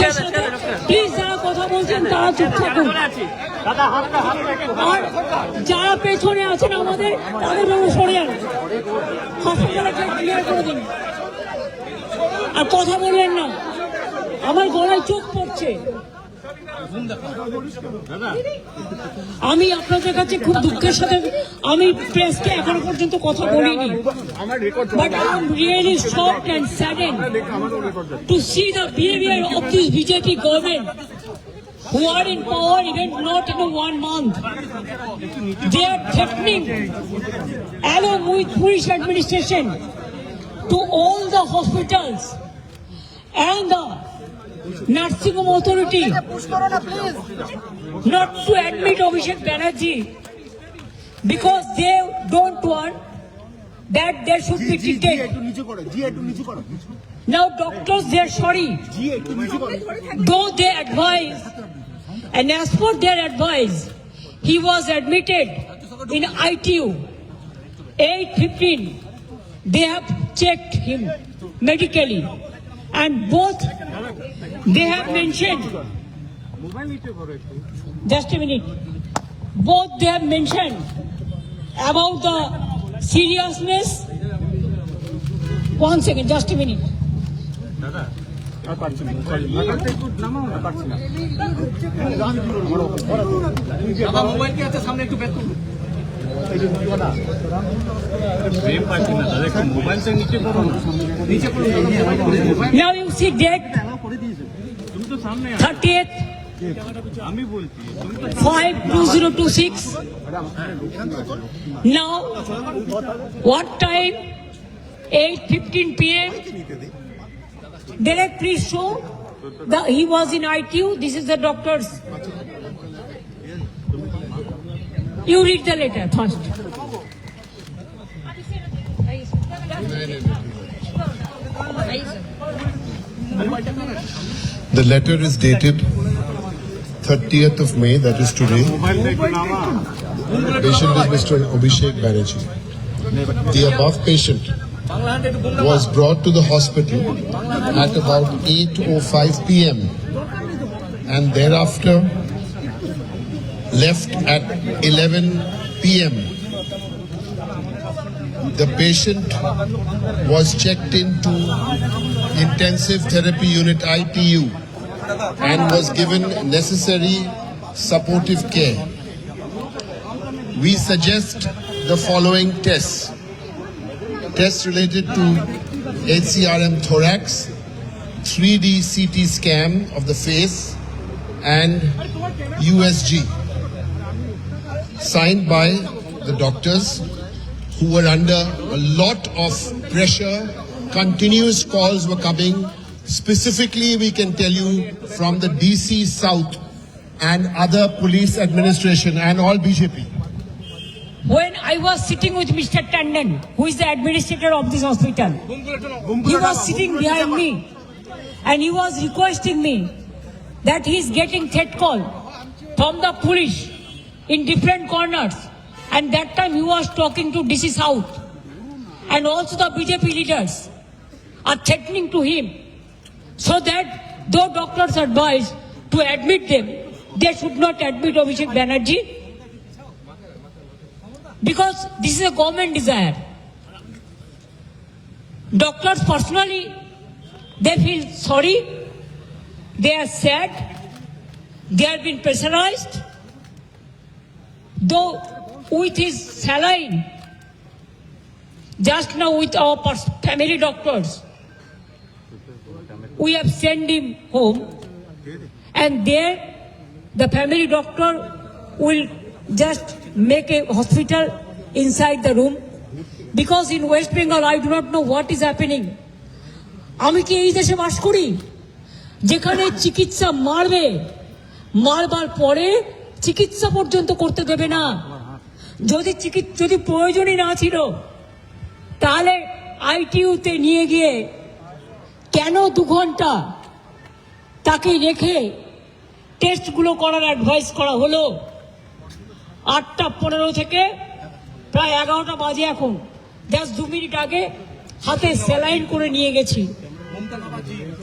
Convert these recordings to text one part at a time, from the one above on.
লোকের সাথে প্লিজ যারা কথা বলছেন তারা চুপ থাকুন। আর যারা পেছনে আছেন আমাদের তাদের জন্য সরে যান, হসপিটালে ক্লিয়ার করে দিন। আর কথা বললেন না, আমার গলায় চোখ পড়ছে। আমি আপনাদের কাছে খুব দুঃখের সাথে আমি প্রেসকে এখনো পর্যন্ত কথা বলিনি, but I am really shocked and saddened to see the behavior of this BJP government who are in power even not in 1 month. They are threatening along with police administration to all the hospitals and the nursing home authority not to admit Abhishek Banerjee because they don't want that there should be treated. Now doctors, they are sorry, though they advise, and as per their advice, he was admitted in ITU 8:15. They have checked him medically, and both they have mentioned, just a minute, both they have mentioned about the seriousness. 1 second, just a minute. Now you see date 30th 5/2026. Now what time? 8:15 p.m. Direct, please show that he was in ITU. This is the doctor's. You read the letter first. The letter is dated 30th of May, that is today. Patient is Mr. Abhishek Banerjee. The above patient was brought to the hospital at about 8:05 p.m. and thereafter left at 11 p.m. The patient was checked into intensive therapy unit ITU and was given necessary supportive care. We suggest the following tests. Tests related to HCRM thorax, 3D CT scan of the face and USG. Signed by the doctors who were under a lot of pressure. Continuous calls were coming. Specifically, we can tell you from the DC South and other police administration and all BJP. When I was sitting with Mr. Tandon, who is the administrator of this hospital, he was sitting behind me and he was requesting me that he is getting threat call from the police in different corners, and that time he was talking to DC South and also the BJP leaders are threatening to him so that though doctors advise to admit them, they should not admit Abhishek Banerjee because this is a government desire. Doctors personally, they feel sorry, they are sad, they have been pressurized, though with his saline, just now with our family doctors, we have sent him home, and there the family doctor will just make a hospital inside the room because in West Bengal I do not know what is happening. আমি কি এই দেশে বাস করি যেখানে চিকিৎসা মারবে, মারবার পরে চিকিৎসা পর্যন্ত করতে দেবে না? যদি প্রয়োজনই না ছিল তাহলে আইটিইউতে নিয়ে গিয়ে কেন 2 ঘন্টা তাকে রেখে টেস্টগুলো করার অ্যাডভাইস করা হলো? 8:15 থেকে প্রায় 11টা বাজে এখন, জাস্ট 2 মিনিট আগে হাতে স্যালাইন করে নিয়ে গেছি।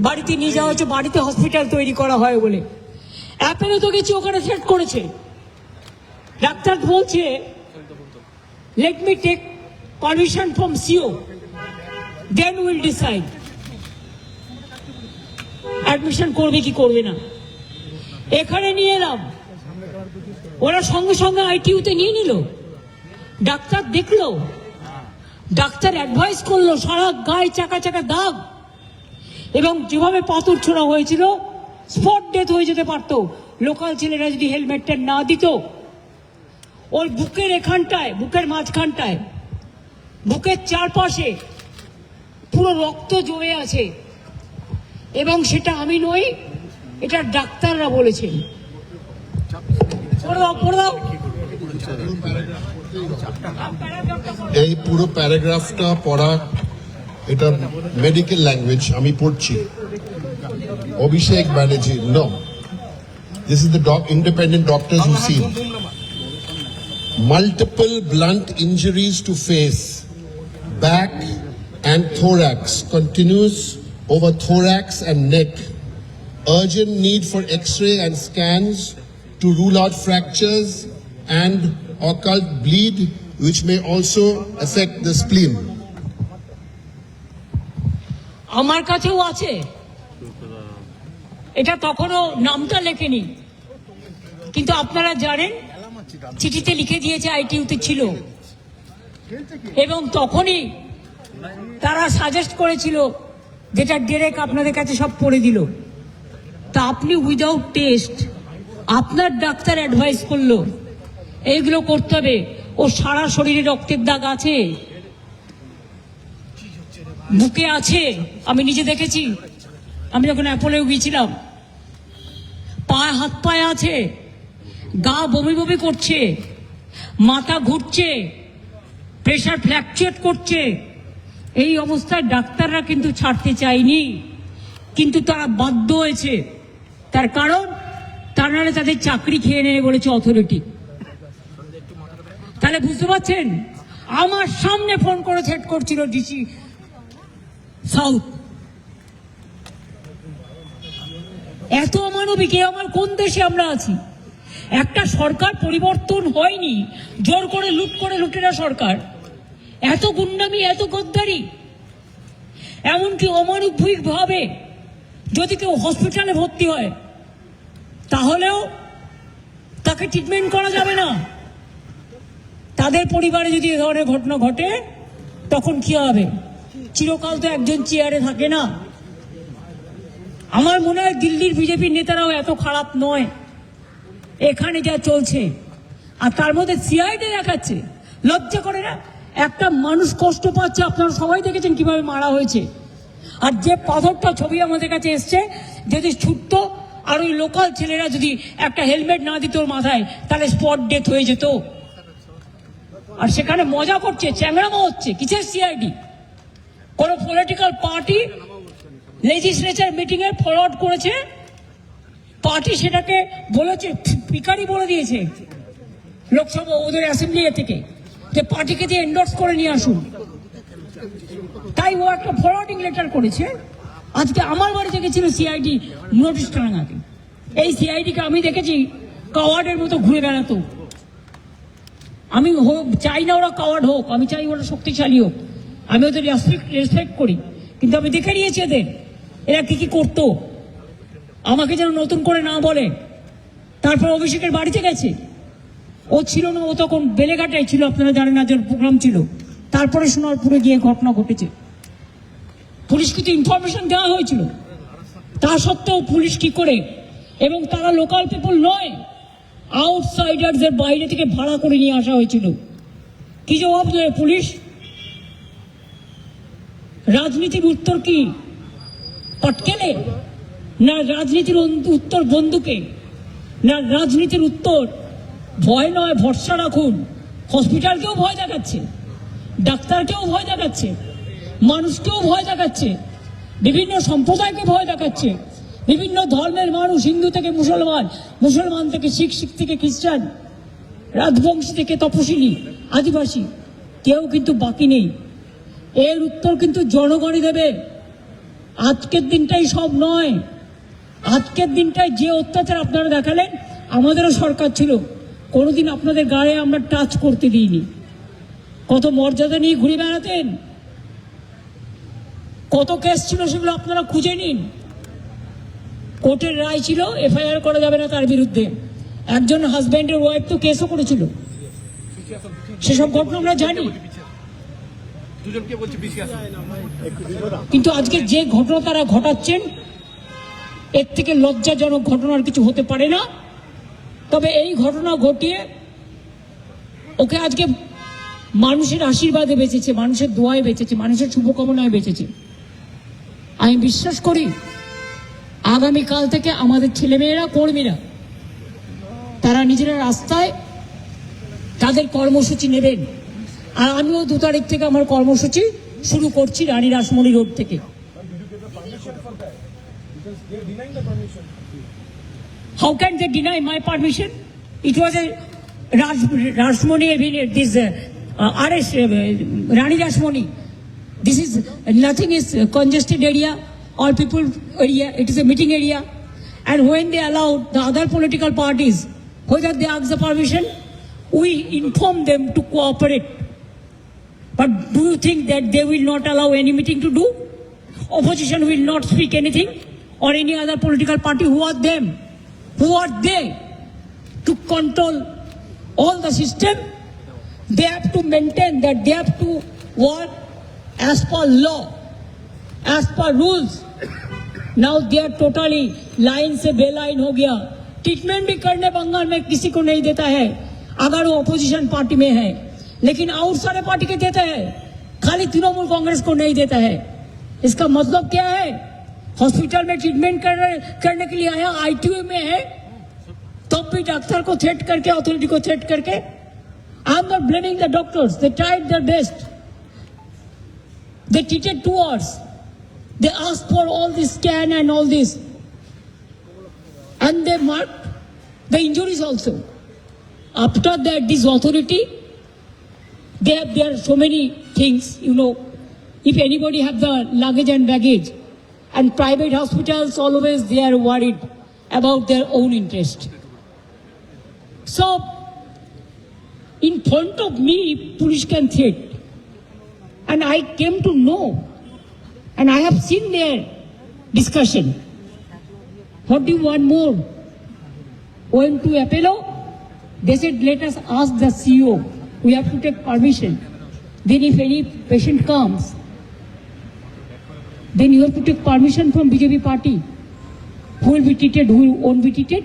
বাড়িতে নিয়ে যাওয়া হচ্ছে, বাড়িতে হসপিটাল তৈরি করা হয় বলে। অ্যাপেলে তো গেছি, ওখানে থ্রেট করেছে। ডাক্তার বলছে let me take permission from CO, then will decide admission করবে কি করবে না। এখানে নিয়ে এলাম, ওরা সঙ্গে সঙ্গে আইটিইউতে নিয়ে নিল। ডাক্তার দেখলো, ডাক্তার অ্যাডভাইস করলো, সারা গায়ে চাকা চাকা দাগ, এবং যেভাবে পাথর ছোড়া হয়েছিল স্পট ডেথ হয়ে যেতে পারতো লোকাল ছেলেরা যদি হেলমেটটা না দিত। ওর বুকের এখানটায়, বুকের মাঝখানটায়, বুকের চারপাশে পুরো রক্ত জমে আছে, এবং সেটা আমি নই, এটা ডাক্তাররা বলেছেন। পড়ে দাও, পড়ে দাও। এই পুরো প্যারাগ্রাফটা পড়া, এটা মেডিকেল ল্যাঙ্গুয়েজ, আমি পড়ছি। Abhishek Banerjee, no, this is the independent doctors who see multiple blunt injuries to face, back and thorax, continuous over thorax and neck, urgent need for x-ray and scans to rule out fractures and occult bleed which may also affect the spleen. আমার কাছেও আছে, এটা তখনও নামটা লেখেনি, কিন্তু আপনারা জানেন চিঠিতে লিখে দিয়েছে আইটিইউতে ছিল, এবং তখনই তারা সাজেস্ট করেছিল, যেটা ডেরেক আপনাদের কাছে সব পড়ে দিল। তা আপনি উইদাউট টেস্ট, আপনার ডাক্তার অ্যাডভাইস করলো এইগুলো করতে হবে। ও সারা শরীরে রক্তের দাগ আছে, বুকে আছে, আমি নিজে দেখেছি, আমি যখন অ্যাপোলেও গিয়েছিলাম। পায়ে, হাত পায়ে আছে, গা বমি বমি করছে, মাথা ঘুরছে, প্রেশার ফ্ল্যাকচুয়েট করছে। এই অবস্থায় ডাক্তাররা কিন্তু ছাড়তে চায়নি, কিন্তু তারা বাধ্য হয়েছে। তার কারণ, তার নাহলে তাদের চাকরি খেয়ে নেবে বলেছে অথরিটি। তাহলে বুঝতে পারছেন, আমার সামনে ফোন করে থ্রেট করছিল ডিসি সাউথ। এত অমানবিক, আমার কোন দেশে আমরা আছি? একটা সরকার পরিবর্তন হয়নি, জোর করে লুটেরা সরকার। এত গুন্ডামি, এত গদ্দারি, এমনকি অমানবিক ভাবে যদি কেউ হসপিটালে ভর্তি হয় তাহলেও তাকে ট্রিটমেন্ট করা যাবে না। তাদের পরিবারে যদি এ ধরনের ঘটনা ঘটে তখন কি হবে? চিরকাল তো একজন চেয়ারে থাকে না। আমার মনে হয় দিল্লির বিজেপির নেতারাও এত খারাপ নয়, এখানে যা চলছে। আর তার মধ্যে সিআইডি দেখাচ্ছে, লজ্জা করে না? একটা মানুষ কষ্ট পাচ্ছে, আপনারা সবাই দেখেছেন কিভাবে মারা হয়েছে। আর যে পাথরটা ছবি আমাদের কাছে এসছে, যদি ছুটতো আর ওই লোকাল ছেলেরা যদি একটা হেলমেট না দিত ওর মাথায়, তাহলে স্পট ডেথ হয়ে যেত। আর সেখানে মজা করছে, চ্যাংড়ামো হচ্ছে। কিসের সিআইডি? কোন পলিটিক্যাল পার্টি লেজিসলেচার মিটিং এ ফরওয়ার্ড করেছে, পার্টি সেটাকে বলেছে, পিকারি বলে দিয়েছে লোকসভা ওদের অ্যাসেম্বলি থেকে, যে পার্টিকে দিয়ে এন্ডোর্স করে নিয়ে আসুন। তাই ও একটা ফরওয়ার্ডিং লেটার করেছে। আজকে আমার বাড়িতে গেছিল সিআইডি নোটিশ টাঙাতে। এই সিআইডিকে আমি দেখেছি কাওয়ার্ডের মতো ঘুরে বেড়াতো। আমি চাই না ওরা কাওয়ার্ড হোক, আমি চাই ওরা শক্তিশালী হোক, আমি ওদের রেসপেক্ট করি। কিন্তু আমি দেখে নিয়েছি এরা কি কি করতো, আমাকে যেন নতুন করে না বলে। তারপর অভিষেকের বাড়িতে গেছে, ও ছিল না, ও তখন বেলেঘাটায় ছিল, আপনারা জানেন না, যে প্রোগ্রাম ছিল। তারপরে সোনারপুরে গিয়ে ঘটনা ঘটেছে। পুলিশ কিন্তু ইনফরমেশন দেওয়া হয়েছিল, তা সত্ত্বেও পুলিশ কি করে, এবং তারা লোকাল পিপল নয়, আউটসাইডারদের বাইরে থেকে ভাড়া করে নিয়ে আসা হয়েছিল। কি জবাব দেবে পুলিশ? রাজনীতির উত্তর কি? পটকেলে? না রাজনীতির উত্তর বন্দুকে? না রাজনীতির উত্তর ভয় নয়, ভরসা রাখুন। হসপিটালকেও ভয় দেখাচ্ছে, ডাক্তারকেও ভয় দেখাচ্ছে, মানুষকেও ভয় দেখাচ্ছে, বিভিন্ন সম্প্রদায়কে ভয় দেখাচ্ছে, বিভিন্ন ধর্মের মানুষ, হিন্দু থেকে মুসলমান, মুসলমান থেকে শিখ, শিখ থেকে খ্রিস্টান, রাজবংশী থেকে তপশিলি, আদিবাসী, কেউ কিন্তু বাকি নেই। এর উত্তর কিন্তু জনগণই দেবে। আজকের দিনটাই সব নয়, আজকের দিনটাই যে অত্যাচার আপনারা দেখালেন, আমাদেরও সরকার ছিল, কোনোদিন আপনাদের গায়ে আমরা টাচ করতে দিইনি। কত মর্যাদা নিয়ে ঘুরে বেড়াতেন, কত কেস ছিল সেগুলো আপনারা খুঁজে নিন। কোর্টের রায় ছিল এফআইআর করা যাবে না তার বিরুদ্ধে, একজন হাজব্যান্ডের ওয়াইফ তো কেসও করেছিল, সেসব ঘটনা আমরা জানি। কিন্তু আজকে যে ঘটনা তারা ঘটাচ্ছেন, এর থেকে লজ্জাজনক ঘটনার কিছু হতে পারে না। তবে এই ঘটনা ঘটিয়ে ওকে আজকে মানুষের আশীর্বাদে বেঁচেছে, মানুষের দোয়ায় বেঁচেছে, মানুষের শুভকামনায় বেঁচেছে। আমি বিশ্বাস করি আগামীকাল থেকে আমাদের ছেলেমেয়েরা, কর্মীরা, তারা নিজেরা রাস্তায় তাদের কর্মসূচি নেবেন। আর আমিও 2 তারিখ থেকে আমার কর্মসূচি শুরু করছি রানী রাসমণি রোড থেকে। How can they deny my permission? It was a Rashmoni, this arrest, Rani Rashmoni. This is nothing is congested area or people area. It is a meeting area, and when they allow the other political parties, whether they ask the permission, we inform them to cooperate. But do you think that they will not allow any meeting to do? Opposition will not speak anything, or any other political party. Who are them? Who are they to control all the system? They have to maintain that they have to work as per law, as per rules. Now they are totally line से बेलाइन हो गया। Treatment भी करने बंगाल में किसी को नहीं देता है अगर वो अपोजिशन पार्टी में है, लेकिन और सारे पार्टी के देता है, खाली तृणमूल कांग्रेस को नहीं देता है। इसका मतलब क्या है? हॉस्पिटल में ट्रीटमेंट करने के लिए आया, आईटीयू में है, तब भी डॉक्टर को थ्रेट करके, अथॉरिटी को थ्रेट करके। I am not blaming the doctors, they tried their best, they treated 2 hours, they asked for all this scan and all this, and they marked the injuries also. After that, this authority, there are so many things, you know, if anybody have the luggage and baggage, and private hospitals always they are worried about their own interest. So in front of me police can threat, and I came to know, and I have seen their discussion. What do you want more? Going to Apollo, they said let us ask the CEO, we have to take permission. Then if any patient comes, then you have to take permission from BJP party. Who will be treated, who won't be treated?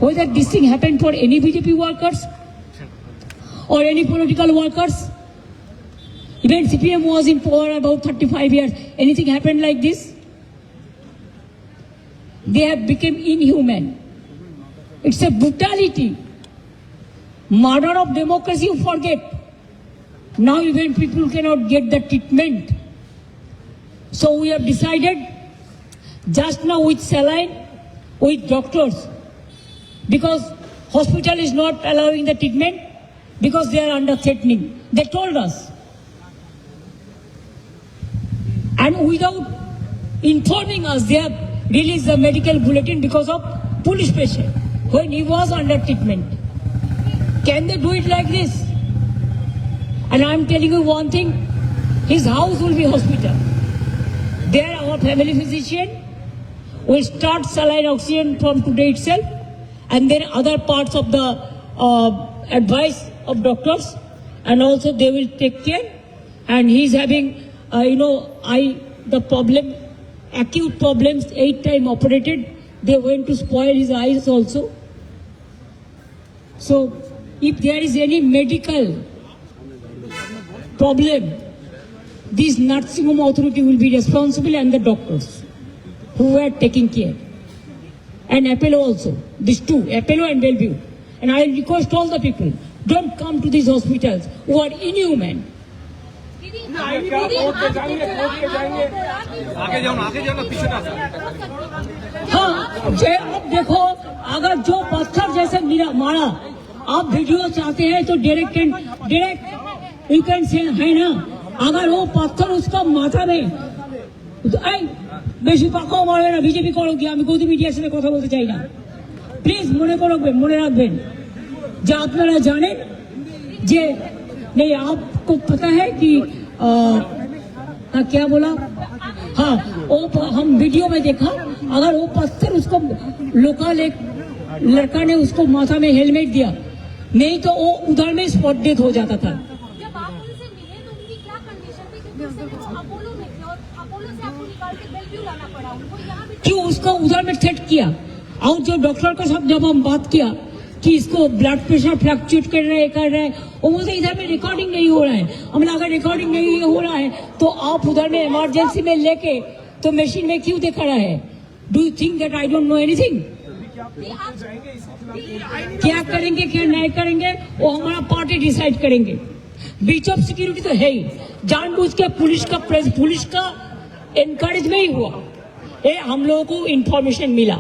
Whether this thing happened for any BJP workers or any political workers. Even CPM was in power about 35 years. Anything happened like this? They have become inhuman. It's a brutality. Murder of democracy, you forget. Now even people cannot get the treatment. So we have decided, just now with saline, with doctors, because hospital is not allowing the treatment, because they are under threatening. They told us. And without informing us, they have released the medical bulletin because of police pressure when he was under treatment. Can they do it like this? And I am telling you one thing, his house will be hospital. There our family physician will start saline oxygen from today itself, and then other parts of the advice of doctors, and also they will take care. And he is having, the problem, acute problems, 8 times operated. They went to spoil his eyes also. So if there is any medical problem, this nursing home authority will be responsible, and the doctors who are taking care. And Apollo also, these two, Apollo and Bellevue. And I request all the people, don't come to these hospitals who are inhuman. हाँ, अब देखो, अगर जो पत्थर जैसे मारा, आप video चाहते हैं तो डायरेक्ट यू कैन से है ना, अगर वो पत्थर उसका माथा में এই বেশি পাকাও মারবে না বিজেপি করো কি আমি গদি মিডিয়ার সাথে কথা বলতে চাই না প্লিজ মনে রাখবেন যে আপনারা জানেন যে नहीं आपको पता है कि क्या बोला हाँ वो हम वीडियो में देखा अगर वो पत्थर उसको लोकल एक लड़का ने उसको माथा में हेलमेट दिया नहीं तो वो उधर में स्पॉट डेथ हो जाता था जब आप उनसे मिले तो उनकी क्या कंडीशन थी क्योंकि उस समय वो अपोलो में थे और अपोलो से आपको निकाल के बेलव्यू लाना पड़ा उनको यहाँ भी क्यों उसको उधर में थ्रेट किया और जो डॉक्टर के साथ जब हम बात किया कि इसको ब्लड प्रेशर फ्लक्चुएट कर रहे हैं वो मुझे इधर में रिकॉर्डिंग नहीं हो रहा है हमने अगर रिकॉर्डिंग नहीं हो रहा है तो आप उधर में इमरजेंसी में लेके तो मशीन में क्यों दिखा रहा है do you think that I don't know anything क्या करेंगे क्या नहीं करेंगे वो हमारा पार्टी डिसाइड करेंगे बीच ऑफ सिक्योरिटी तो है ही जानबूझ के पुलिस का एनकरेज में ही हुआ ये हम लोगों को इंफॉर्मेशन मिला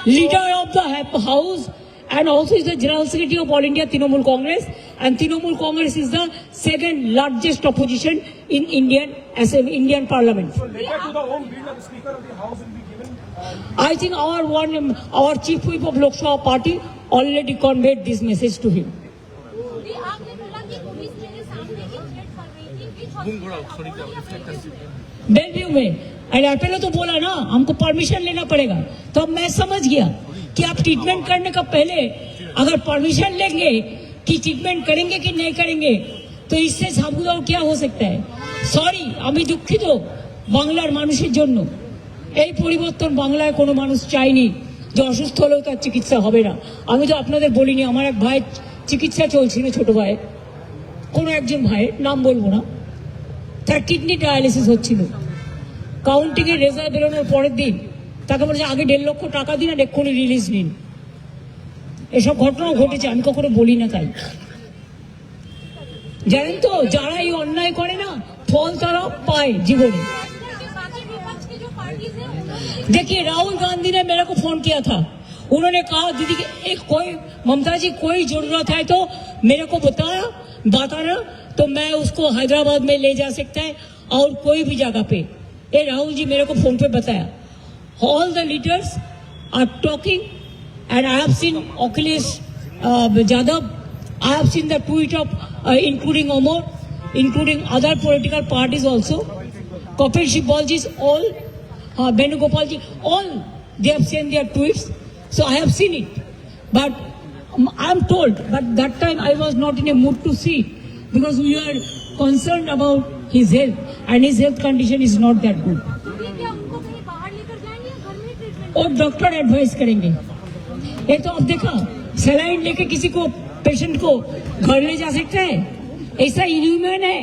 leader of the house and also is the general secretary of All India Trinamool Congress and Trinamool Congress is the second largest opposition in Indian Parliament. So letter to the home bill of the Speaker of the House will be given. I think our chief whip of Lok Sabha party already conveyed this message to him. आपने बोला कि police मेरे सामने ही threat कर रही थी बीच hospital Belvieu में अरे पहले तो बोला ना हमको परमिशन लेना पड़ेगा तो अब मैं समझ गया कि आप ट्रीटमेंट करने का पहले अगर परमिशन लेंगे कि ट्रीटमेंट करेंगे कि नहीं करेंगे तो इससे साबुदाव क्या हो सकता है সরি আমি দুঃখিত বাংলার মানুষের জন্য এই পরিবর্তন বাংলায় কোনো মানুষ চায়নি যে অসুস্থ হলেও তার চিকিৎসা হবে না আমি তো আপনাদের বলিনি আমার এক ভাই চিকিৎসা চলছিল ছোট ভাই কোনো একজন ভাইয়ের নাম বলবো না তার কিডনি ডায়ালিসিস হচ্ছিল কাউন্টিং এর রেজাল্ট বেরোনোর পরের দিন তাকে বলেছে আগে 1.5 লক্ষ টাকা দিন আর এক্ষুনি রিলিজ নিন এসব ঘটনাও ঘটেছে আমি কখনো বলি না তাই জানেন তো যারা এই অন্যায় করে না ফল তারা পায় জীবনে देखिए राहुल गांधी ने मेरे को फोन किया था उन्होंने कहा दीदी कोई ममता जी कोई जरूरत है तो मेरे को बताना तो मैं उसको हैदराबाद में ले जा सकता है और कोई भी जगह पे ये राहुल जी मेरे को फोन पे बताया all the leaders are talking and I have seen Akhilesh Jadhav I have seen the tweet of including Amar including other political parties also Kapil Sibal ji's all Venugopal ji all they have sent their tweets so I have seen it but I am told but that time I was not in a mood to see because we are concerned about his health and his health condition is not that good और doctor advice करेंगे ये तो अब देखा saline लेके किसी को patient को घर ले जा सकता है ऐसा इनह्यूमन है